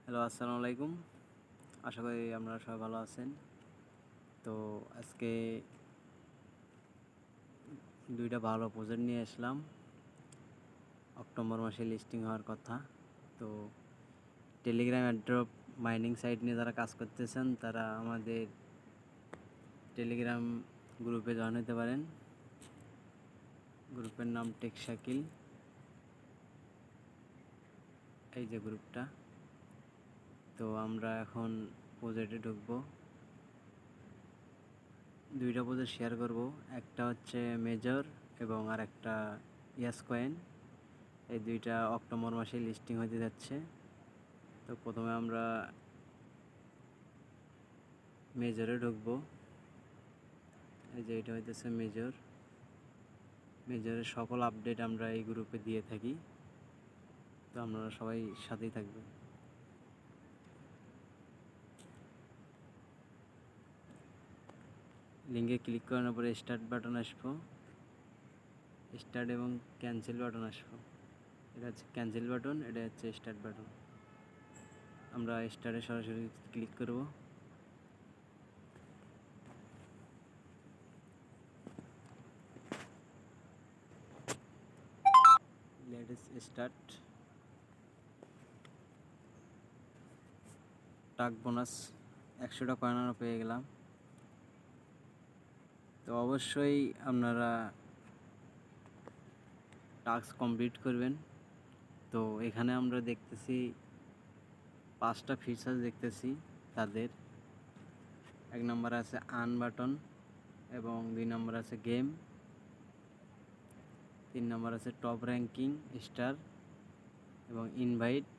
Hello, আসসালামু আলাইকুম। আশা করি আপনারা সবাই ভালো আছেন। তো আজকে দুইটা ভালো প্রজেক্ট নিয়ে আসলাম। অক্টোবর মাসে লিস্টিং হওয়ার কথা। তো টেলিগ্রাম অ্যাড্রপ মাইনিং সাইট নিয়ে যারা কাজ করতেছেন তারা আমাদের টেলিগ্রাম গ্রুপে জয়েন হতে পারেন। গ্রুপের নাম টেক শাকিল। এই যে গ্রুপটা। তো আমরা এখন প্রজেক্টে ঢুকবো। দুইটা প্রজেক্ট শেয়ার করব। একটা হচ্ছে মেজর এবং আর একটা ইয়াস কয়েন। এই দুইটা অক্টোবর মাসে লিস্টিং হতে যাচ্ছে। তো প্রথমে আমরা মেজরে ঢুকবো। এই যে এটা হইতেছে মেজর। মেজরের সকল আপডেট আমরা এই গ্রুপে দিয়ে থাকি। তো আপনারা সবাই সাথেই থাকবেন। লিঙ্কে ক্লিক করার পরে স্টার্ট বাটন আসবো। স্টার্ট এবং ক্যান্সেল বাটন আসবো। এটা হচ্ছে ক্যান্সেল বাটন, এটা হচ্ছে স্টার্ট বাটন। আমরা স্টার্টে সরাসরি ক্লিক করব। Let's start. টাক বোনাস 100টা কয়েন আমরা পেয়ে গেলাম। তো অবশ্যই আপনারা টাস্ক কমপ্লিট করবেন। তো এখানে আমরা দেখতেছি 5টা ফিচার দেখতেছি তাদের। 1 নম্বরে আছে আর্ন বাটন এবং 2 নম্বরে আছে গেম, 3 নম্বর আছে টপ র্যাঙ্কিং স্টার এবং ইনভাইট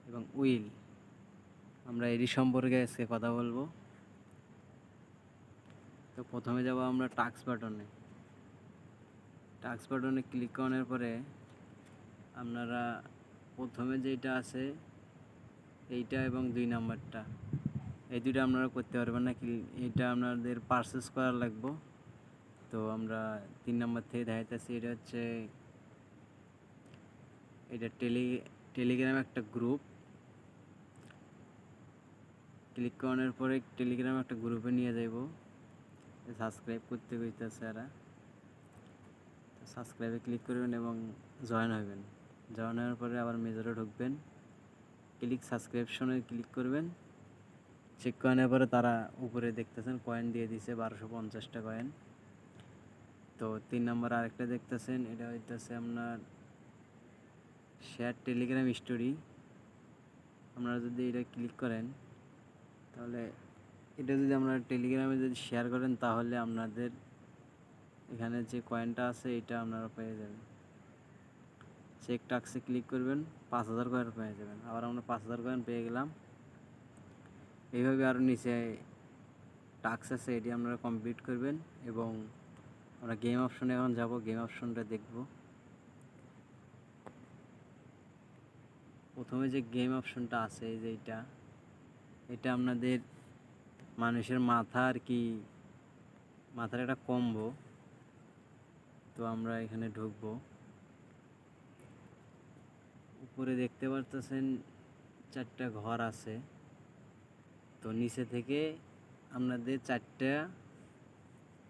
এবং উইল। আমরা এরই সম্পর্কে আজকে কথা বলবো। তো প্রথমে যাব আমরা টাস্ক বাটনে। টাস্ক বাটনে ক্লিক করার পরে আপনারা প্রথমে যেটা আছে এইটা এবং 2 নম্বরটা, এই দুইটা আপনারা করতে পারবেন না। এটা আপনাদের পারচেস করা লাগবে। তো আমরা 3 নম্বর থেকে দেখাইতেছি। এটা হচ্ছে এটা টেলিগ্রাম একটা গ্রুপ। ক্লিক করার পরে টেলিগ্রাম একটা গ্রুপে নিয়ে যাব। সাবস্ক্রাইব করতে কইতেছে এরা। সাবস্ক্রাইবে ক্লিক করবেন এবং জয়েন হবেন। জয়েন হওয়ার পরে আবার মেজরে ঢুকবেন। ক্লিক সাবস্ক্রিপশনে ক্লিক করবেন। চেক করানোর পরে তারা উপরে দেখতেছেন কয়েন দিয়ে দিছে 1250টা কয়েন। তো 3 নম্বর আরেকটা দেখতেছেন, এটা হইতেছে আপনার শেয়ার টেলিগ্রাম স্টোরি। আপনারা যদি এটা ক্লিক করেন তাহলে এটা যদি আপনারা টেলিগ্রামে যদি শেয়ার করেন তাহলে আপনাদের এখানে যে কয়েনটা আছে এটা আপনারা পেয়ে যাবেন। চেক টাক্সে ক্লিক করবেন, 5000 কয়েন পেয়ে যাবেন। আবার আমরা 5000 কয়েন পেয়ে গেলাম। এইভাবে আরও নিচে টাস্ক আছে, এটি আপনারা কমপ্লিট করবেন এবং আমরা গেম অপশনে এখন যাব। গেম অপশনটা দেখব। প্রথমে যে গেম অপশনটা আছে এই যে এটা আপনাদের মানুষের মাথা আর কি, মাথার একটা কম্বো। তো আমরা এখানে ঢুকবো। উপরে দেখতে পারতেছেন 4টা ঘর আছে। তো নিচে থেকে আপনাদের 4টা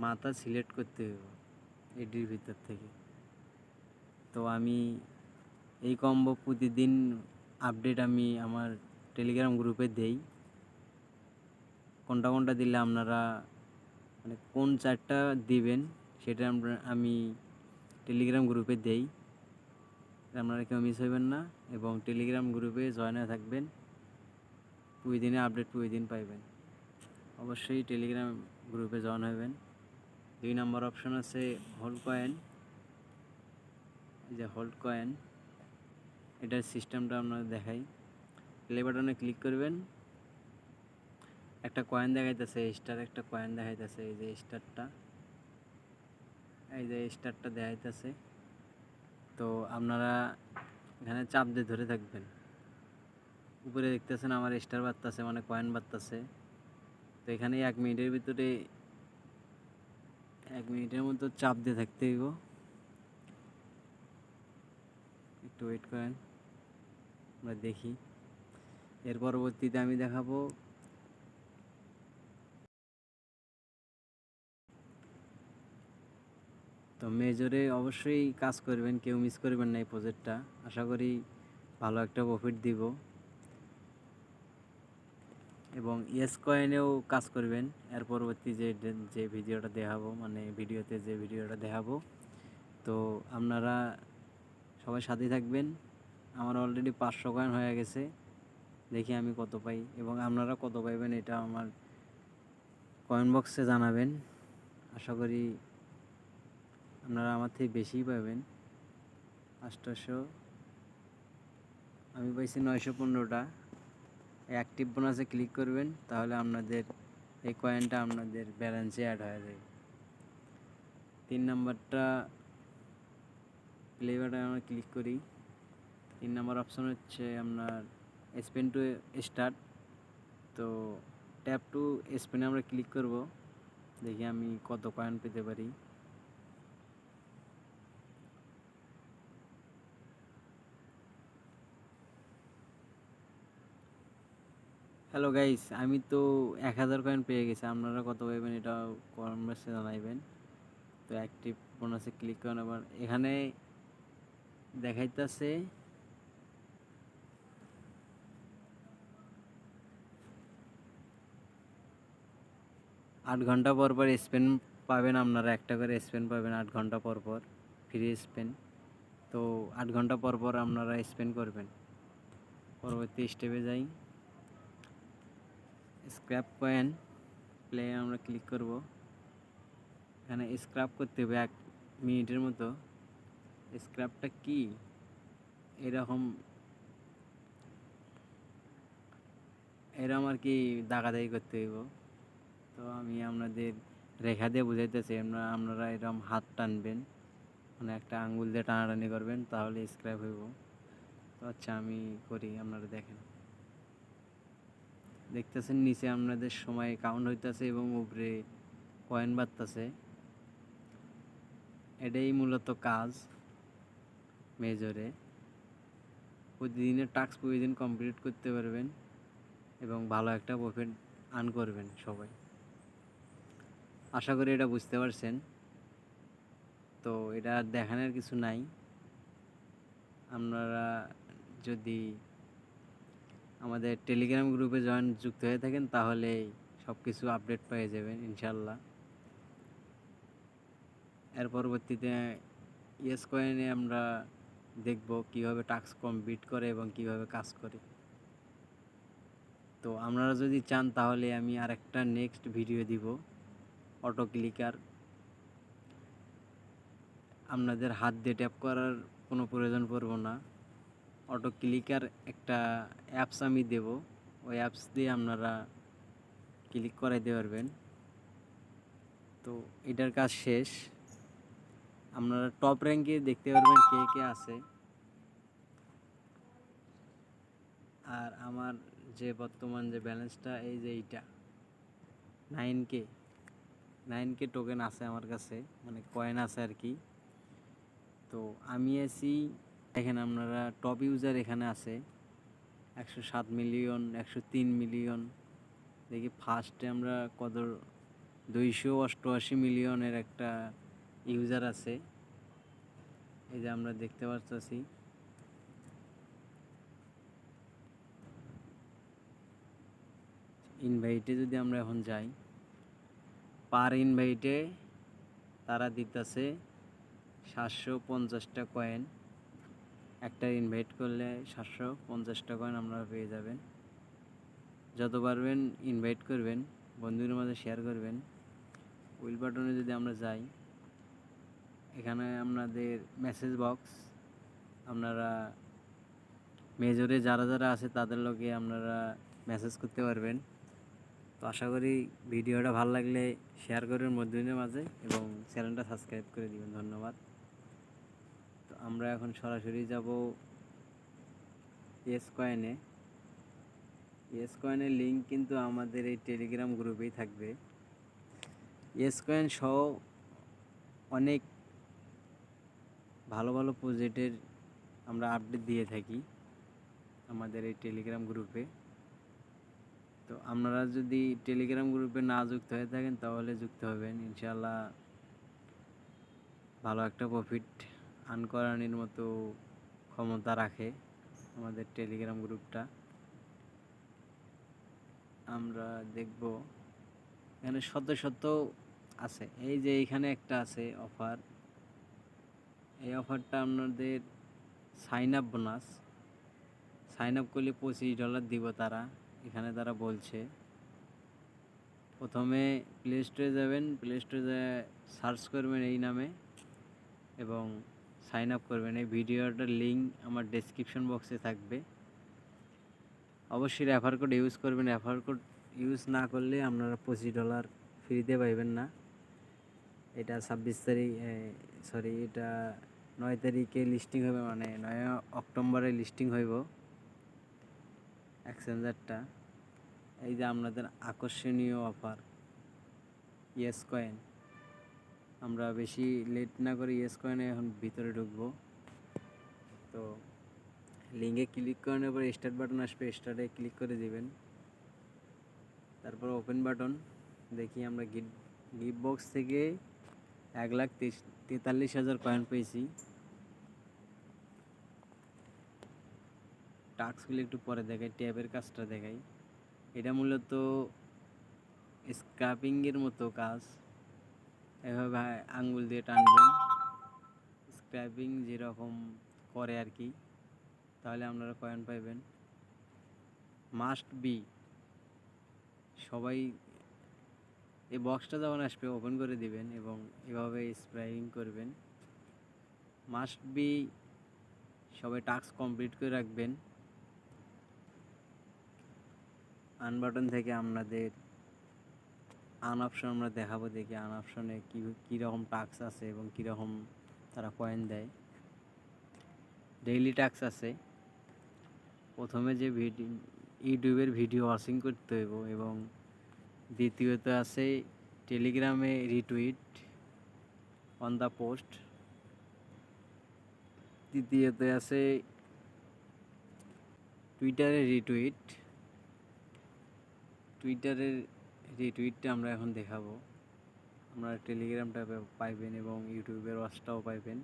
মাথা সিলেক্ট করতে হবে এটির ভিতর থেকে। তো আমি এই কম্বো প্রতিদিন আপডেট আমি আমার টেলিগ্রাম গ্রুপে দেই। কোনটা কোনটা দিলে আপনারা মানে কোন 4টা দিবেন সেটা আমি টেলিগ্রাম গ্রুপে দেই। আপনারা কেউ মিস হইবেন না এবং টেলিগ্রাম গ্রুপে জয়েন হয়ে থাকবেন। প্রতিদিনে আপডেট প্রতিদিন পাইবেন। অবশ্যই টেলিগ্রাম গ্রুপে জয়েন হবেন। 2 নম্বর অপশন আছে হোল্ড কয়েন। এই যে হোল্ড কয়েন, এটার সিস্টেমটা আপনাদের দেখাই। প্লে বাটনে ক্লিক করবেন। একটা কয়েন দেখাইতেছে স্টার, একটা কয়েন দেখাইতেছে এই যে স্টারটা, এই যে স্টারটা দেখাইতেছে। তো আপনারা এখানে চাপ দিয়ে ধরে থাকবেন। উপরে দেখতেছেন আমার স্টার বাড়তেছে মানে কয়েন বাড়তেছে। তো এখানে 1 মিনিটের ভিতরে 1 মিনিটের মতো চাপ দিয়ে থাকতে হইব। একটু ওয়েট করেন, আমরা দেখি। এর পরবর্তীতে আমি দেখাবো তো মেজরে অবশ্যই কাজ করবেন, কেউ মিস করবেন না এই প্রজেক্টটা। আশা করি ভালো একটা প্রফিট দিব। এবং ইয়েস কয়েনেও কাজ করবেন। এর পরবর্তী যে ভিডিওটা দেখাবো, মানে ভিডিওতে যে ভিডিওটা দেখাবো, তো আপনারা সবাই সাথেই থাকবেন। আমার অলরেডি 500 কয়েন হয়ে গেছে, দেখি আমি কত পাই এবং আপনারা কত পাইবেন এটা আমার কয়েন বক্সে জানাবেন। আশা করি আপনারা আমার থেকে বেশিই পাবেন। 800, আমি পাইছি 915টা। অ্যাক্টিভ বোনাসে ক্লিক করবেন, তাহলে আপনাদের এই কয়েনটা আপনাদের ব্যালেন্সে অ্যাড হয়ে যাবে। 3 নাম্বারটা প্লে বাটনে আমরা ক্লিক করি। 3 নাম্বার অপশন হচ্ছে আপনার স্পেন টু স্টার্ট। তো ট্যাপ টু স্পেনে আমরা ক্লিক করব, দেখি আমি কত কয়েন পেতে পারি। হ্যালো গাইস, আমি তো 1000 কয়েন পেয়ে গেছি। আপনারা কত পাইবেন এটা কমেন্ট বক্সে জানাইবেন। তো অ্যাক্টিভ বোনাসে ক্লিক করেন। আবার এখানে দেখাইতেছে 8 ঘন্টা পর পর স্পেন পাবেন। আপনারা একটা করে স্পেন পাবেন 8 ঘন্টা পর পর, ফ্রি স্পেন। তো 8 ঘন্টা পর পর আপনারা স্পেন করবেন। পরবর্তী স্টেপে যাই, স্ক্র্যাপ কয়েন প্লে আমরা ক্লিক করব। এখানে স্ক্র্যাপ করতে হবে 1 মিনিটের মতো। স্ক্র্যাপটা কি এরকম আর কি দাগাদাগি করতে হইব। তো আমি আপনাদের রেখা দিয়ে বুঝাইতেছি। আপনারা এরকম হাত টানবেন, মানে একটা আঙ্গুল দিয়ে টানাটানি করবেন, তাহলে স্ক্র্যাপ হইব। তো আচ্ছা আমি করি, আপনারা দেখেন। দেখতেছেন নিচে আপনাদের সময় কাউন্ট হইতেছে এবং উপরে কয়েন বাড়তেছে। এটাই মূলত কাজ মেজরে। প্রতিদিনের টাস্ক প্রতিদিন কমপ্লিট করতে পারবেন এবং ভালো একটা প্রফিট আর্ন করবেন সবাই। আশা করি এটা বুঝতে পারছেন। তো এটা দেখানোর কিছু নাই। আপনারা যদি আমাদের টেলিগ্রাম গ্রুপে যুক্ত হয়ে থাকেন, তাহলে সব কিছু আপডেট পেয়ে যাবেন ইনশাল্লাহ। এর পরবর্তীতে ইয়েস কয়েনে আমরা দেখব কিভাবে টাস্ক কমপ্লিট করে এবং কিভাবে কাজ করে। তো আপনারা যদি চান তাহলে আমি আরেকটা নেক্সট ভিডিও দিব অটো ক্লিকার। আপনাদের হাত দিয়ে ট্যাপ করার কোনো প্রয়োজন পড়বে না। অটো ক্লিকার একটা অ্যাপস আমি দেব, ওই অ্যাপস দিয়ে আপনারা ক্লিক করাইতে পারবেন। তো এটার কাজ শেষ। আপনারা টপ র্যাঙ্কে দেখতে পারবেন কে কে আছে। আর আমার যে বর্তমান যে ব্যালেন্সটা, এই যে এইটা 9K টোকেন আছে আমার কাছে, মানে কয়েন আছে আর কি। তো আমি আছি, দেখেন আপনারা টপ ইউজার এখানে আছে 107 মিলিয়ন, 103 মিলিয়ন। দেখি ফার্স্টে আমরা কত, 288 মিলিয়নের একটা ইউজার আছে। এই যে আমরা দেখতে পাচ্ছি। ইনভাইটে যদি আমরা এখন যাই, পার ইনভাইটে তারা দিতেছে 750টা কয়েন। একটা ইনভাইট করলে 750টা কয়েন আপনারা পেয়ে যাবেন। যত পারবেন ইনভাইট করবেন, বন্ধুদের মাঝে শেয়ার করবেন। উইল বাটনে যদি আমরা যাই, এখানে আপনাদের মেসেজ বক্স, আপনারা মেজরে যারা যারা আছে তাদের লগে আপনারা মেসেজ করতে পারবেন। তো আশা করি ভিডিওটা ভালো লাগলে শেয়ার করবেন বন্ধুদের মাঝে এবং চ্যানেলটা সাবস্ক্রাইব করে দিবেন। ধন্যবাদ। তো আমরা এখন সরাসরি যাব ইয়েস কয়েনে। ইয়েস কয়েনের লিঙ্ক কিন্তু আমাদের এই টেলিগ্রাম গ্রুপেই থাকবে। ইয়েস কয়েন সহ অনেক ভালো ভালো প্রজেক্টের আমরা আপডেট দিয়ে থাকি আমাদের এই টেলিগ্রাম গ্রুপে। তো আপনারা যদি টেলিগ্রাম গ্রুপে না যুক্ত হয়ে থাকেন তাহলে যুক্ত হবেন, ইনশাআল্লাহ ভালো একটা প্রফিট আর্ন করানোর মতো ক্ষমতা রাখে আমাদের টেলিগ্রাম গ্রুপটা। আমরা দেখব এখানে শত শত আছে, এই যে এখানে একটা আছে অফার, এই অফারটা আপনাদের sign up bonus, sign up করলে $25 দিব তারা, এখানে তারা বলছে। প্রথমে প্লে স্টোরে যাবেন, প্লে স্টোরে সার্চ করবেন এই নামে এবং সাইন আপ করবেন। এই ভিডিওটার লিঙ্ক আমার ডেসক্রিপশন বক্সে থাকবে। অবশ্যই রেফার কোড ইউজ করবেন, রেফার কোড ইউজ না করলে আপনারা $25 ফ্রিতে পাইবেন না। এটা 26 তারিখ, সরি এটা 9 তারিখে লিস্টিং হবে, মানে 9 অক্টোবরে লিস্টিং হইব এক্সচেঞ্জারটা। এই যে আপনাদের আকর্ষণীয় অফার ইয়েস কয়েন, আমরা বেশি লেট না করে ইয়েস কয়েনে এখন ভিতরে ঢুকবো। তো লিঙ্কে ক্লিক করানোর পর স্টার্ট বাটন আসবে, স্টার্টে ক্লিক করে দিবেন, তারপর ওপেন বাটন। দেখি আমরা গিফট বক্স থেকে 1,43,000 কয়েন পেয়েছি। টাস্কগুলো একটু পরে দেখাই, ট্যাবের কাজটা দেখাই। এটা মূলত স্ক্র্যাপিংয়ের মতো কাজ, এভাবে আঙ্গুল দিয়ে টানবেন, স্ক্র্যাপিং যেরকম করে আর কি, তাহলে আপনারা কয়েন পাইবেন। মাস্ট বি, সবাই এই বক্সটা যখন আসবে ওপেন করে দিবেন এবং এভাবে স্প্রাইং করবেন। মাস্ট বি, সবাই টাস্ক কমপ্লিট করে রাখবেন। আন বাটন থেকে আপনাদের আন অপশন আমরা দেখাবো, দেখি আন অপশনে কীরকম টাস্ক আছে এবং কীরকম তারা কয়েন দেয়। ডেইলি টাস্ক আছে, প্রথমে যে ইউটিউবের ভিডিও ওয়াচিং করতে হইব এবং দ্বিতীয়ত আছে টেলিগ্রামে রিটুইট অন দ্য পোস্ট, তৃতীয়ত আছে টুইটারের রিটুইটটা আমরা এখন দেখাবো। আপনারা টেলিগ্রামটা পাইবেন এবং ইউটিউবের ওয়াচটাও পাইবেন।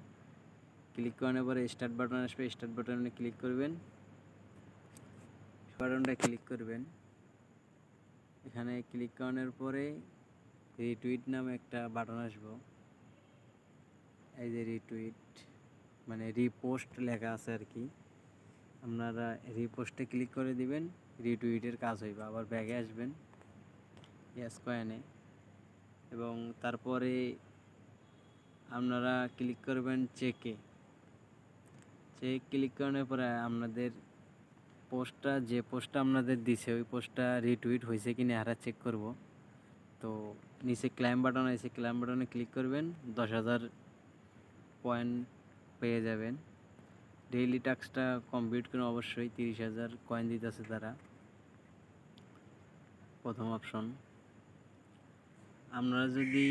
ক্লিক করানোর পরে স্টার্ট বাটন আসবে, স্টার্ট বাটনে ক্লিক করবেন, বাটনটা ক্লিক করবেন। এখানে ক্লিক করানোর পরে রিটুইট নামে একটা বাটন আসবে, এই যে রিটুইট মানে রিপোস্ট লেখা আছে আর কি, আপনারা রিপোস্টে ক্লিক করে দিবেন, রিটুইটের কাজ হইব। আবার ব্যাগে আসবেন ইয়েস কয়েনে এবং তারপরে আপনারা ক্লিক করবেন চেক ক্লিক করানোর পরে আপনাদের যে পোস্টটা আপনাদের দিছে ওই পোস্টটা রিটুইট হয়েছে কি না এরা চেক করব। তো নিচে ক্লাইম বাটন আছে, ক্লাইম বাটনে ক্লিক করবেন, 10,000 পয়েন্ট পেয়ে যাবেন। ডেইলি টাস্কটা কমপ্লিট করে অবশ্যই 30,000 কয়েন দিতেছে তারা, প্রথম অপশন। আপনারা যদি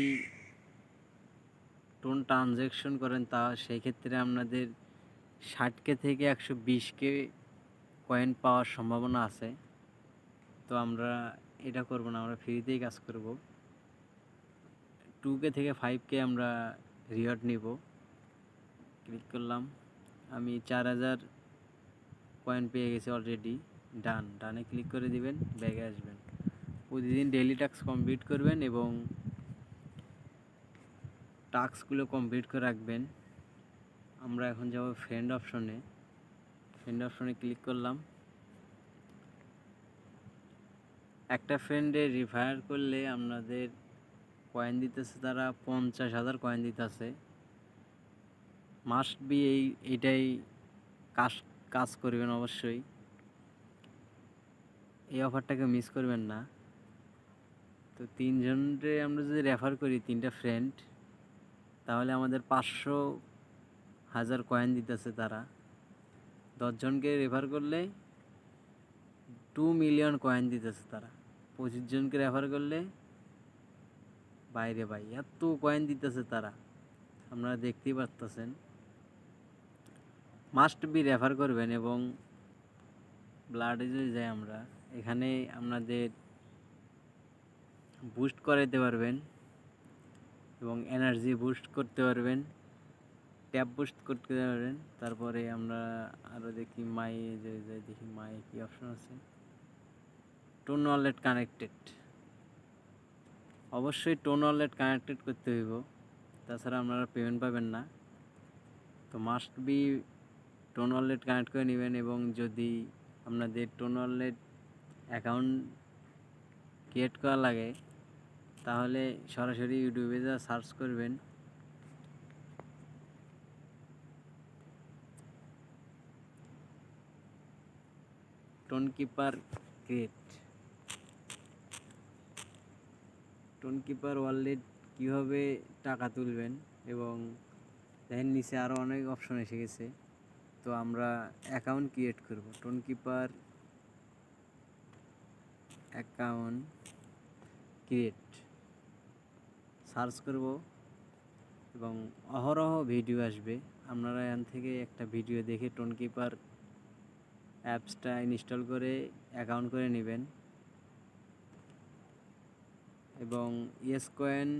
ট্রানজ্যাকশন করেন তা সেই ক্ষেত্রে আপনাদের 60K থেকে 120K কয়েন পাওয়ার সম্ভাবনা আছে। তো আমরা এটা করব না, আমরা ফ্রিতেই কাজ করব। 2K থেকে 5K আমরা রিওয়ার্ড নিব। ক্লিক করলাম, আমি 4,000 কয়েন পেয়ে গেছি অলরেডি। ডানে ক্লিক করে দিবেন, ব্যাগে আসবেন। প্রতিদিন ডেইলি টাস্ক কমপ্লিট করবেন এবং টাস্কগুলো কমপ্লিট করে রাখবেন। আমরা এখন যাব ফ্রেন্ড অপশনে ক্লিক করলাম। একটা ফ্রেন্ডে রিফার করলে আপনাদের কয়েন দিতেছে তারা 50,000 কয়েন দিতেছে। মাস্ট বি এইটাই কাজ করবেন অবশ্যই, এই অফারটাকে মিস করবেন না। তো 3 জনরে আমরা যদি রেফার করি, 3টা ফ্রেন্ড, তাহলে আমাদের 500,000 কয়েন দিতেছে তারা। 10 জনকে রেফার করলে 2 মিলিয়ন কয়েন দিতেছে তারা। 25 জনকে রেফার করলে বাইরে ভাই এত কয়েন দিতেছে তারা, আপনারা দেখতেই পারতেছেন। মাস্ট বি রেফার করবেন এবং ব্লাডে যদি যাই আমরা, এখানে আপনাদের বুস্ট করাইতে পারবেন এবং এনার্জি বুস্ট করতে পারবেন, ট্যাপ বুস্ট করতে পারবেন। তারপরে আমরা আরও দেখি মায়ে যে দেখি মায়ে কী অপশন আছে, টোন ওয়ালেট কানেক্টেড, অবশ্যই টোন ওয়ালেট কানেক্টেড করতে হইব, তাছাড়া আপনারা পেমেন্ট পাবেন না। তো must be tone wallet connect করে নেবেন। এবং যদি আপনাদের টোন ওয়ালেট অ্যাকাউন্ট ক্রিয়েট করা লাগে তাহলে সরাসরি ইউটিউবে যা সার্চ করবেন, tone keeper create, tone keeper wallet কীভাবে টাকা তুলবেন, এবং দেখেন নিচে আরও অনেক অপশন এসে গেছে। তো আমরা অ্যাকাউন্ট ক্রিয়েট করব, tone keeper account create search করব এবং অহরহ ভিডিও আসবে। আপনারা এখান থেকে একটা ভিডিও দেখে টোন কিপার অ্যাপসটা ইনস্টল করে অ্যাকাউন্ট করে নেবেন এবং ইয়েস কয়েন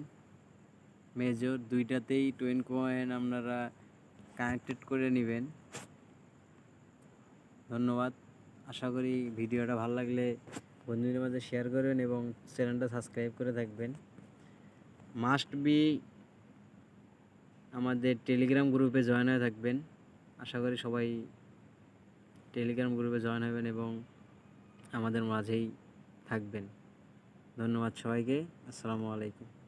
মেজর দুইটাতেই টোয়েন কয়েন আপনারা কানেক্টেড করে নেবেন। ধন্যবাদ। আশা করি ভিডিওটা ভালো লাগলে বন্ধুদের মাঝে শেয়ার করবেন এবং চ্যানেলটা সাবস্ক্রাইব করে থাকবেন। মাস্ট বি আমাদের টেলিগ্রাম গ্রুপে জয়েন হয়ে থাকবেন। আশা করি সবাই টেলিগ্রাম গ্রুপে জয়েন হবেন এবং আমাদের মাঝেই থাকবেন। ধন্যবাদ সবাইকে। আসসালামু আলাইকুম।